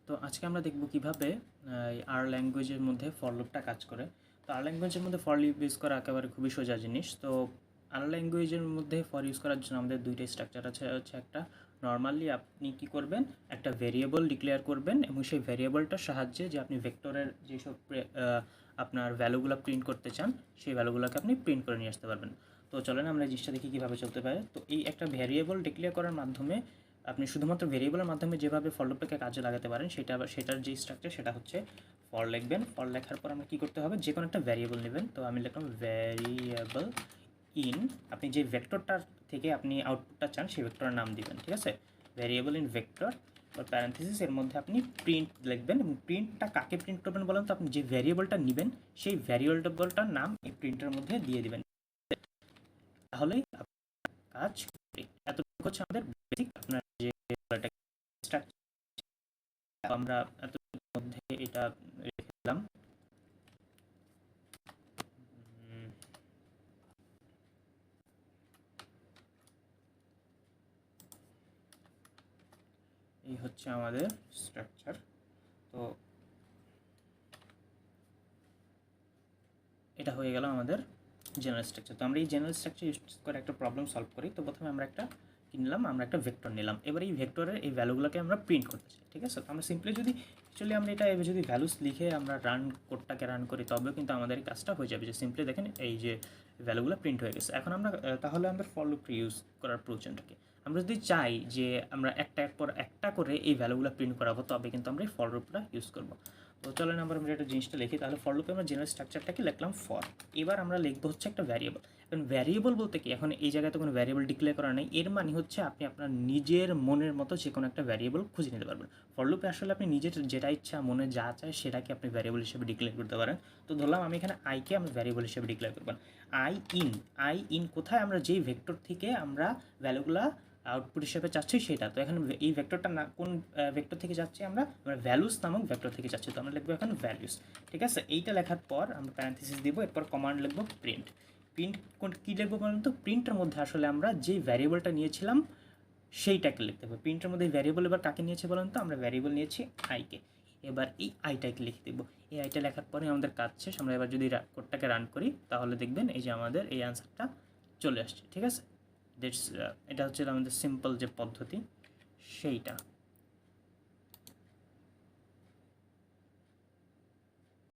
তো আজকে আমরা দেখব কিভাবে আর ল্যাঙ্গুয়েজের মধ্যে ফর লুপটা কাজ করে। তো আর ল্যাঙ্গুয়েজের মধ্যে ফর লুপ ইউজ করা একেবারে খুবই সোজা জিনিস। তো আর ল্যাঙ্গুয়েজের মধ্যে ফর ইউজ করার জন্য আমাদের দুইটাই স্ট্রাকচার আছে। হচ্ছে একটা নর্মালি আপনি কি করবেন, একটা ভেরিয়েবল ডিক্লেয়ার করবেন এবং সেই ভেরিয়েবলটার সাহায্যে যে আপনি ভেক্টরের যেসব আপনার ভ্যালুগুলো প্রিন্ট করতে চান সেই ভ্যালুগুলোকে আপনি প্রিন্ট করে নিয়ে আসতে পারবেন। তো চলেন আমরা এই জিনিসটা দেখি কীভাবে চলতে পারে। তো এই একটা ভেরিয়েবল ডিক্লেয়ার করার মাধ্যমে আপনি শুধুমাত্র ভেরিয়েবলের মাধ্যমে যেভাবে ফর লুপটাকে কাজে লাগাতে পারেন সেটার যে স্ট্রাকচার সেটা হচ্ছে ফর লিখবেন। ফর লেখার পর আমরা কী করতে হবে, যে কোনো একটা ভ্যারিয়েবল নেবেন। তো আমি লিখলাম ভ্যারিয়েবল ইন, আপনি যে ভেক্টরটার থেকে আপনি আউটপুটটা চান সেই ভেক্টরের নাম দিবেন, ঠিক আছে। ভ্যারিয়েবল ইন ভেক্টর বা প্যারেন্থেসিস, এর মধ্যে আপনি প্রিন্ট লিখবেন এবং প্রিন্টটা কাকে প্রিন্ট করবেন বলেন তো, আপনি যে ভ্যারিয়েবলটা নেবেন সেই ভ্যারিয়েবলটার নাম এই প্রিন্টের মধ্যে দিয়ে দিবেন, তাহলেই কাজ এতটুকু হচ্ছে আমাদের বেসিক আপনার যে স্ট্রাকচার। আমরা এতটুকুর মধ্যে এটা রেখে দিলাম। এই হচ্ছে আমাদের স্ট্রাকচার। তো এটা হয়ে গেল আমাদের জেনারেল স্ট্রাকচার। তো আমরা এই জেনারেল স্ট্রাকচার ইউজ করে একটা প্রবলেম সলভ করি। তো প্রথমে আমরা একটা কিনলাম, আমরা একটা ভেক্টর নিলাম। এবার এই ভেক্টরের এই ভ্যালুগুলোকে আমরা প্রিন্ট করতে চাই, ঠিক আছে। আমরা সিম্পলি যদি অ্যাকচুয়ালি আমরা এটা যদি ভ্যালুস লিখে আমরা কোডটাকে রান করি তবেও কিন্তু আমাদের এই কাজটা হয়ে যাবে। যে সিম্পলি দেখেন এই যে ভ্যালুগুলো প্রিন্ট হয়ে গেছে। এখন আমরা তাহলে আমাদের ফর লুপটা ইউজ করার প্রয়োজনটাকে, আমরা যদি চাই যে আমরা একটা পর একটা করে এই ভ্যালুগুলো প্রিন্ট করাবো তবে কিন্তু আমরা এই ফর লুপটা ইউজ করবো। তো চলেন আমরা একটা জিনিসটা লিখি। তাহলে ফর লুপে আমরা জেনারেল স্ট্রাকচারটাকে লিখলাম ফর। এবার আমরা লিখবো হচ্ছে একটা ভ্যারিয়েবল। এখন ভ্যারিয়েবল বলতে কি, এখন এই জায়গায় তো কোনো ভ্যারিয়েবল ডিক্লেয়ার করা নেই, এর মানে হচ্ছে আপনি আপনার নিজের মনের মতো যে কোনো একটা ভ্যারিয়েবল খুঁজে নিতে পারবেন। ফর লুপে আসলে আপনি নিজের যেটা ইচ্ছা মনে যা চায় সেটাকে আপনি ভ্যারিয়েবল হিসেবে ডিক্লেয়ার করতে পারেন। তো ধরলাম আমি এখানে আইকে আমরা ভ্যারিয়েবল হিসেবে ডিক্লেয়ার করবেন। আই ইন কোথায়, আমরা যেই ভেক্টর থেকে আমরা ভ্যালুগুলা আউটপুট হিসেবে চাচ্ছি সেটা। তো এখানে এই ভেক্টরটা না কোন ভেক্টর থেকে যাচ্ছি, আমরা ভ্যালুস নামক ভেক্টর থেকে যাচ্ছি। তো আমরা লিখবো এখন ভ্যালুস, ঠিক আছে। এইটা লেখার পর আমরা প্যারেন্থেসিস দিব, এরপর কমান্ড লিখবো প্রিন্ট। কী লিখবো বলুন তো, প্রিন্টের মধ্যে আসলে আমরা যেই ভ্যারিয়েবলটা নিয়েছিলাম সেইটাকে লিখতে হবে। প্রিন্টের মধ্যে ভ্যারিয়েবল এবার কাকে নিয়েছে বলুন তো, আমরা ভ্যারিয়েবল নিয়েছি আইকে। এবার এই আইটাকে লিখে দেবো। এই আইটা লেখার পরে আমাদের কাজ শেষ। আমরা এবার যদি কোডটাকে রান করি তাহলে দেখবেন এই যে আমাদের এই অ্যান্সারটা চলে আসছে, ঠিক আছে। এটা হচ্ছে আমাদের সিম্পল যে পদ্ধতি সেইটা।